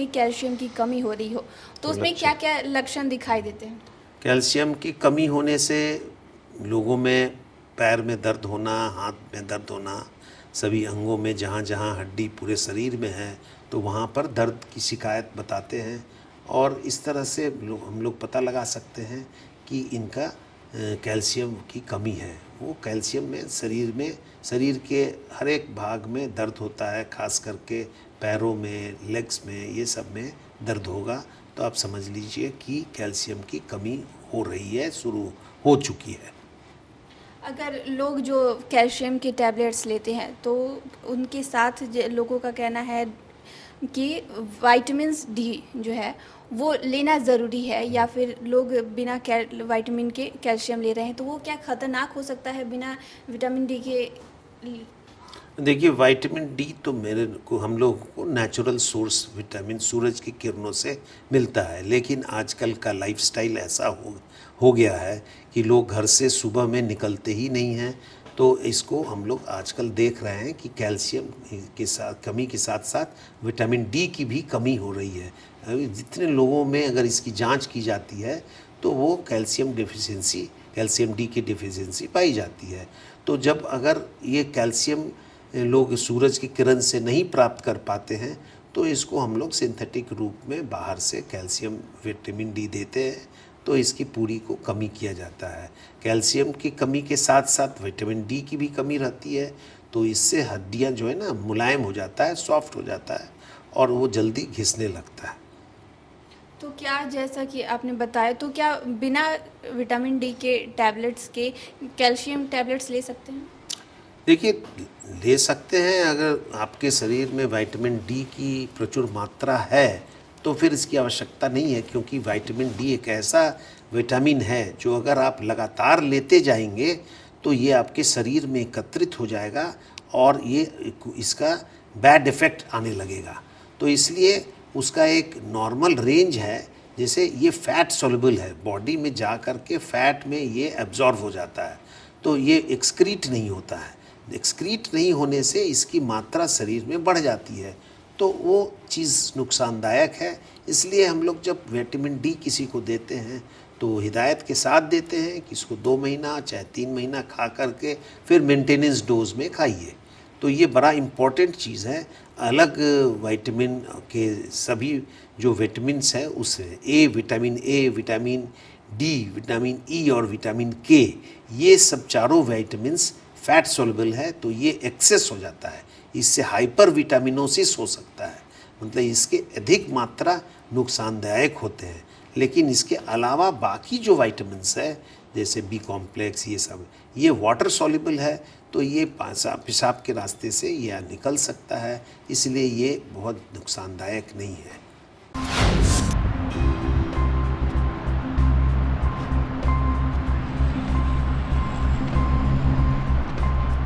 में कैल्शियम की कमी हो रही हो, तो उसमें क्या क्या लक्षण दिखाई देते हैं? कैल्शियम की कमी होने से लोगों में पैर में दर्द होना, हाथ में दर्द होना, सभी अंगों में जहाँ जहाँ हड्डी पूरे शरीर में है तो वहाँ पर दर्द की शिकायत बताते हैं। और इस तरह से हम लोग पता लगा सकते हैं कि इनका कैल्शियम की कमी है। वो कैल्शियम में शरीर के हर एक भाग में दर्द होता है, खास करके पैरों में, लेग्स में, ये सब में दर्द होगा तो आप समझ लीजिए कि कैल्शियम की कमी हो रही है, शुरू हो चुकी है। अगर लोग जो कैल्शियम के टैबलेट्स लेते हैं तो उनके साथ लोगों का कहना है कि विटामिन डी जो है वो लेना ज़रूरी है, या फिर लोग बिना विटामिन के कैल्शियम ले रहे हैं, तो वो क्या खतरनाक हो सकता है बिना विटामिन डी के? देखिए, विटामिन डी तो हम लोगों को नेचुरल सोर्स विटामिन सूरज की किरणों से मिलता है, लेकिन आजकल का लाइफस्टाइल ऐसा हो गया है कि लोग घर से सुबह में निकलते ही नहीं हैं। तो इसको हम लोग आजकल देख रहे हैं कि कैल्शियम के साथ कमी के साथ साथ विटामिन डी की भी कमी हो रही है। जितने लोगों में अगर इसकी जांच की जाती है तो वो कैल्शियम डी की डिफिशिएंसी पाई जाती है। तो जब अगर ये कैल्शियम लोग सूरज की किरण से नहीं प्राप्त कर पाते हैं तो इसको हम लोग सिंथेटिक रूप में बाहर से कैल्शियम विटामिन डी देते हैं, तो इसकी पूरी को कमी किया जाता है। कैल्शियम की कमी के साथ साथ विटामिन डी की भी कमी रहती है, तो इससे हड्डियां जो है ना मुलायम हो जाता है, सॉफ्ट हो जाता है और वो जल्दी घिसने लगता है। तो क्या, जैसा कि आपने बताया, तो क्या बिना विटामिन डी के टैबलेट्स के कैल्शियम टैबलेट्स ले सकते हैं? देखिए, ले सकते हैं। अगर आपके शरीर में विटामिन डी की प्रचुर मात्रा है तो फिर इसकी आवश्यकता नहीं है, क्योंकि विटामिन डी एक ऐसा विटामिन है जो अगर आप लगातार लेते जाएंगे तो ये आपके शरीर में एकत्रित हो जाएगा और इसका बैड इफ़ेक्ट आने लगेगा। तो इसलिए उसका एक नॉर्मल रेंज है। जैसे ये फैट सॉल्युबल है, बॉडी में जा कर के फैट में ये एब्जॉर्ब हो जाता है, तो ये एक्सक्रीट नहीं होता है। एक्सक्रीट नहीं होने से इसकी मात्रा शरीर में बढ़ जाती है, तो वो चीज़ नुकसानदायक है। इसलिए हम लोग जब विटामिन डी किसी को देते हैं तो हिदायत के साथ देते हैं कि इसको 2 महीना चाहे 3 महीना खा करके फिर मेंटेनेंस डोज में खाइए। तो ये बड़ा इम्पॉर्टेंट चीज़ है। अलग विटामिन के सभी जो विटामिन्स हैं उससे vitamin A, vitamin D, vitamin E और विटामिन के, ये सब चारों विटामिन्स फैट सॉल्युबल है, तो ये एक्सेस हो जाता है, इससे हाइपर विटामिनोसिस हो सकता है, मतलब इसके अधिक मात्रा नुकसानदायक होते हैं। लेकिन इसके अलावा बाकी जो विटामिन्स है जैसे बी कॉम्प्लेक्स, ये वाटर सॉल्युबल है, तो ये पेशाब के रास्ते से यह निकल सकता है, इसलिए ये बहुत नुकसानदायक नहीं है।